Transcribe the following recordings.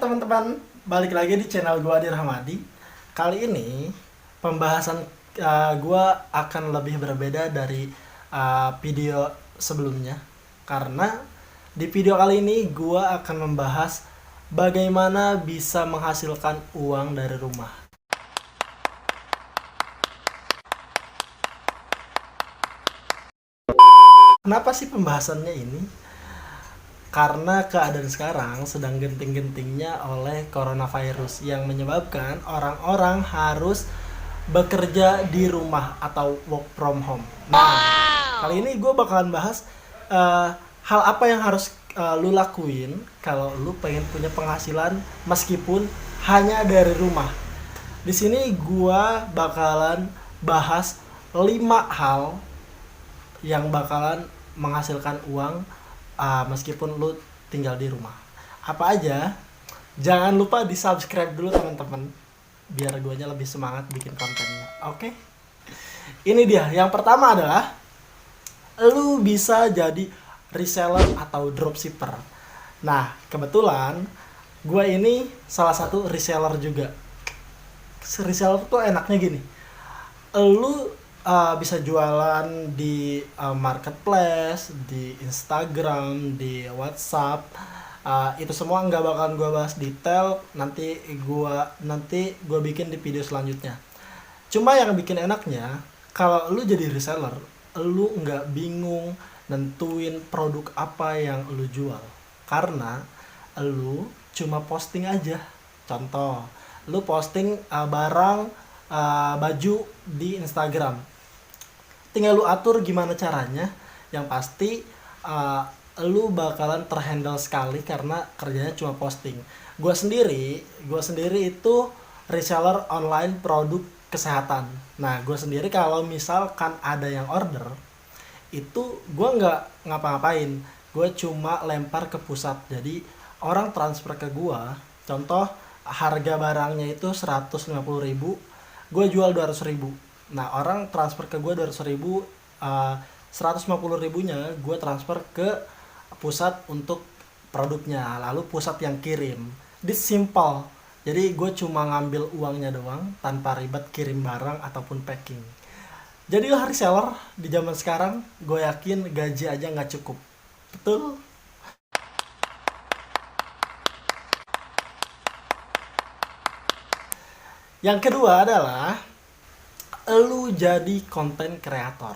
teman-teman, balik lagi di channel gua Adi Rahmadi. Kali ini pembahasan gua akan lebih berbeda dari video sebelumnya. Karena di video kali ini gua akan membahas bagaimana bisa menghasilkan uang dari rumah. Kenapa sih pembahasannya ini? Karena keadaan sekarang sedang genting-gentingnya oleh coronavirus yang menyebabkan orang-orang harus bekerja di rumah atau work from home. Nah, kali ini gue bakalan bahas hal apa yang harus lu lakuin kalau lu pengen punya penghasilan meskipun hanya dari rumah. Di sini gue bakalan bahas 5 hal yang bakalan menghasilkan uang meskipun lu tinggal di rumah. Apa aja? Jangan lupa di subscribe dulu teman-teman, biar guanya lebih semangat bikin kontennya. Oke? Ini dia. Yang pertama adalah lu bisa jadi reseller atau dropshipper. Nah, kebetulan gue ini salah satu reseller juga. Reseller tuh enaknya gini. Lu bisa jualan di marketplace, di Instagram, di WhatsApp. Itu semua nggak bakalan gue bahas detail. Nanti gue bikin di video selanjutnya. Cuma yang bikin enaknya, kalau lu jadi reseller, lu nggak bingung nentuin produk apa yang lu jual. Karena lu cuma posting aja. Contoh, lu posting barang baju di Instagram. Tinggal lu atur gimana caranya. Yang pasti lu bakalan terhandle sekali karena kerjanya cuma posting. Gue sendiri itu reseller online produk kesehatan. Nah, gue sendiri kalau misalkan ada yang order, itu gue nggak ngapa-ngapain. Gue cuma lempar ke pusat. Jadi orang transfer ke gue. Contoh, harga barangnya itu 150.000, gue jual 200.000. Nah, orang transfer ke gue 200.000, 150.000-nya gue transfer ke pusat untuk produknya, lalu pusat yang kirim. This simple. Jadi gue cuma ngambil uangnya doang tanpa ribet kirim barang ataupun packing. Jadi lo reseller di zaman sekarang, gue yakin gaji aja nggak cukup. Betul? Yang kedua adalah lu jadi konten kreator.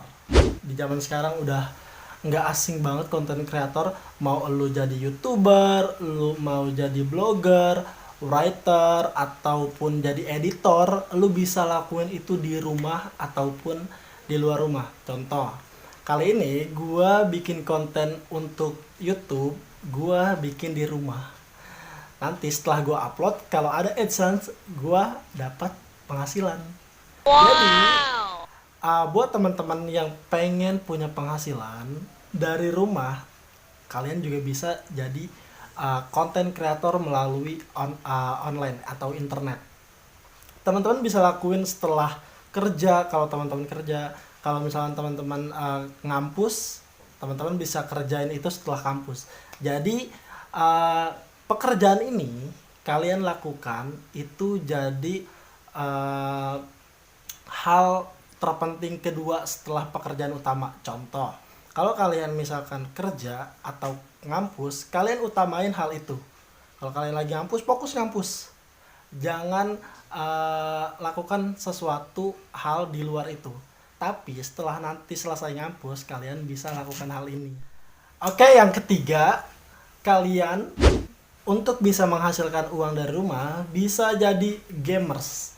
Di zaman sekarang udah nggak asing banget konten kreator. Mau lu jadi YouTuber, lu mau jadi blogger, writer, ataupun jadi editor, lu bisa lakuin itu di rumah ataupun di luar rumah. Contoh, kali ini gua bikin konten untuk YouTube, gua bikin di rumah. Nanti setelah gua upload, kalau ada AdSense, gua dapat penghasilan. Jadi, buat teman-teman yang pengen punya penghasilan dari rumah, kalian juga bisa jadi konten kreator melalui online atau internet. Teman-teman bisa lakuin setelah kerja, kalau teman-teman kerja. Kalau misalnya teman-teman ngampus, teman-teman bisa kerjain itu setelah kampus. Jadi, pekerjaan ini kalian lakukan itu jadi hal terpenting kedua setelah pekerjaan utama. Contoh, kalau kalian misalkan kerja atau ngampus, kalian utamain hal itu. Kalau kalian lagi ngampus, fokus ngampus. Jangan lakukan sesuatu hal di luar itu. Tapi setelah nanti selesai ngampus, kalian bisa lakukan hal ini. Oke, yang ketiga, kalian untuk bisa menghasilkan uang dari rumah bisa jadi gamers.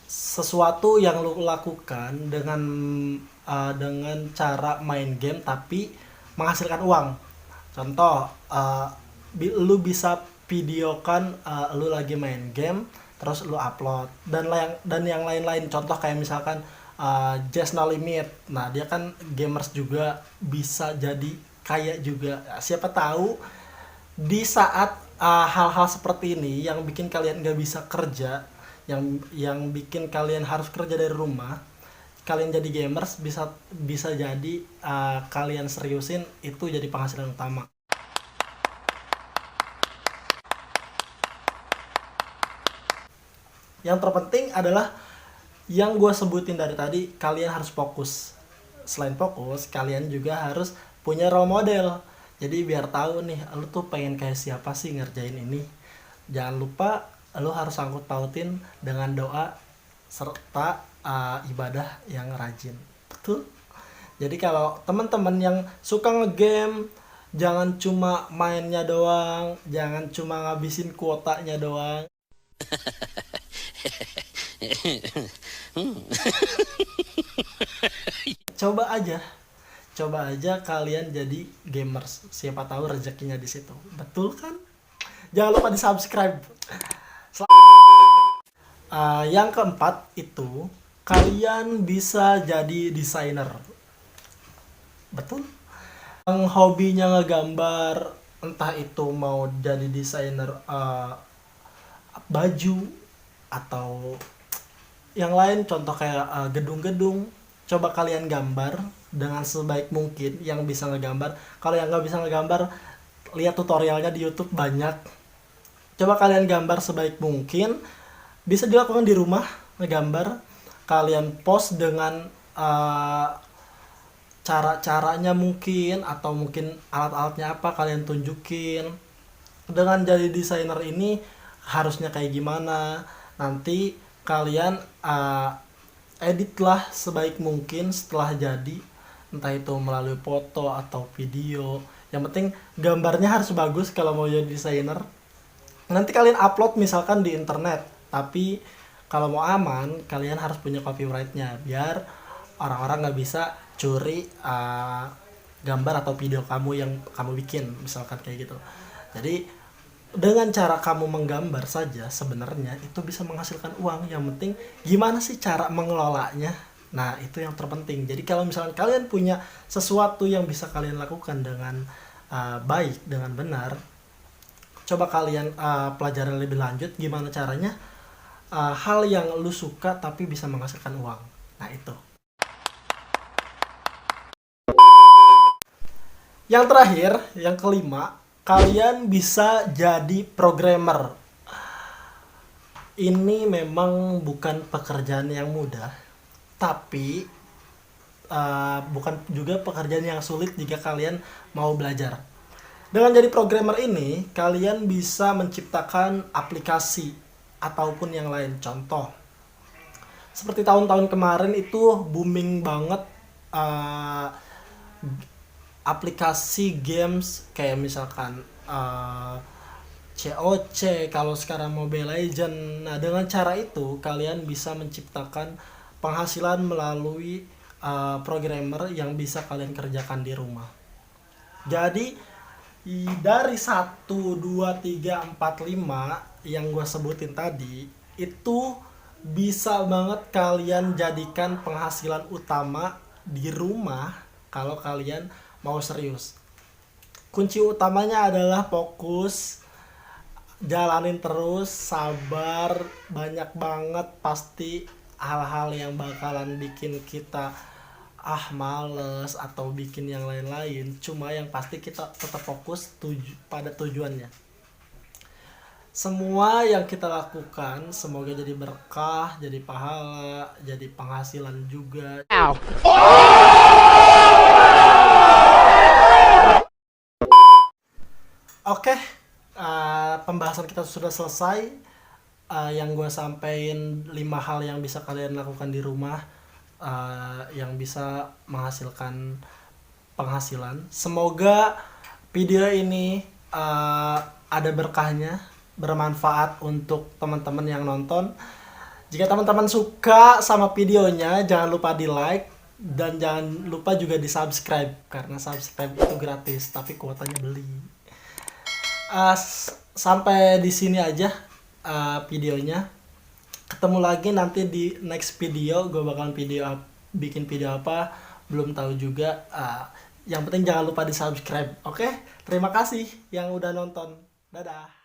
Sesuatu yang lu lakukan dengan cara main game tapi menghasilkan uang. Contoh, lu bisa videokan lu lagi main game terus lu upload dan yang lain-lain. Contoh kayak misalkan Just No Limit. Nah, dia kan gamers juga, bisa jadi kaya juga. Siapa tahu di saat hal-hal seperti ini yang bikin kalian gak bisa kerja, yang bikin kalian harus kerja dari rumah, kalian jadi gamers, bisa jadi kalian seriusin itu jadi penghasilan utama. Yang terpenting adalah yang gue sebutin dari tadi, kalian harus fokus. Selain fokus, kalian juga harus punya role model. Jadi biar tahu nih, lu tuh pengen kayak siapa sih ngerjain ini. Jangan lupa lu harus sangkut pautin dengan doa serta ibadah yang rajin. Betul? Jadi kalau teman-teman yang suka ngegame, jangan cuma mainnya doang, jangan cuma ngabisin kuotanya doang. Coba aja kalian jadi gamers, siapa tahu rezekinya di situ. Betul kan? Jangan lupa di subscribe. Yang keempat itu kalian bisa jadi desainer. Betul? Yang hobinya ngegambar, entah itu mau jadi desainer baju atau yang lain, contoh kayak gedung-gedung, coba kalian gambar dengan sebaik mungkin yang bisa ngegambar. Kalau yang nggak bisa ngegambar, lihat tutorialnya di YouTube banyak. Coba kalian gambar sebaik mungkin, bisa dilakukan di rumah ngegambar. Kalian post dengan cara-caranya mungkin, atau mungkin alat-alatnya apa kalian tunjukin. Dengan jadi desainer ini harusnya kayak gimana, nanti kalian editlah sebaik mungkin setelah jadi, entah itu melalui foto atau video. Yang penting gambarnya harus bagus kalau mau jadi desainer. Nanti kalian upload misalkan di internet, tapi kalau mau aman kalian harus punya copyrightnya biar orang-orang nggak bisa curi gambar atau video kamu yang kamu bikin, misalkan kayak gitu. Jadi dengan cara kamu menggambar saja sebenarnya itu bisa menghasilkan uang. Yang penting gimana sih cara mengelolanya. Nah, itu yang terpenting. Jadi kalau misalnya kalian punya sesuatu yang bisa kalian lakukan dengan baik, dengan benar, coba kalian pelajari lebih lanjut gimana caranya hal yang lu suka tapi bisa menghasilkan uang. Nah, itu. Yang terakhir, yang kelima, kalian bisa jadi programmer. Ini memang bukan pekerjaan yang mudah, tapi bukan juga pekerjaan yang sulit jika kalian mau belajar. Dengan jadi programmer ini, kalian bisa menciptakan aplikasi ataupun yang lain. Contoh, seperti tahun-tahun kemarin itu booming banget aplikasi games kayak misalkan COC, kalau sekarang Mobile Legend. Nah, dengan cara itu kalian bisa menciptakan penghasilan melalui programmer yang bisa kalian kerjakan di rumah. Jadi dari 1, 2, 3, 4, 5 yang gue sebutin tadi, itu bisa banget kalian jadikan penghasilan utama di rumah kalau kalian mau serius. Kunci utamanya adalah fokus, jalanin terus, sabar. Banyak banget pasti hal-hal yang bakalan bikin kita males atau bikin yang lain-lain. Cuma yang pasti kita tetap fokus pada tujuannya. Semua yang kita lakukan semoga jadi berkah, jadi pahala, jadi penghasilan juga. Oke, pembahasan kita sudah selesai. Yang gue sampein 5 hal yang bisa kalian lakukan di rumah, yang bisa menghasilkan penghasilan. Semoga video ini ada berkahnya, bermanfaat untuk teman-teman yang nonton. Jika teman-teman suka sama videonya, jangan lupa di like dan jangan lupa juga di subscribe, karena subscribe itu gratis tapi kuotanya beli. Sampai di sini aja videonya. Ketemu lagi nanti di next video. Gue bakalan bikin video apa belum tahu juga. Yang penting jangan lupa di subscribe. Oke? Terima kasih yang udah nonton. Dadah.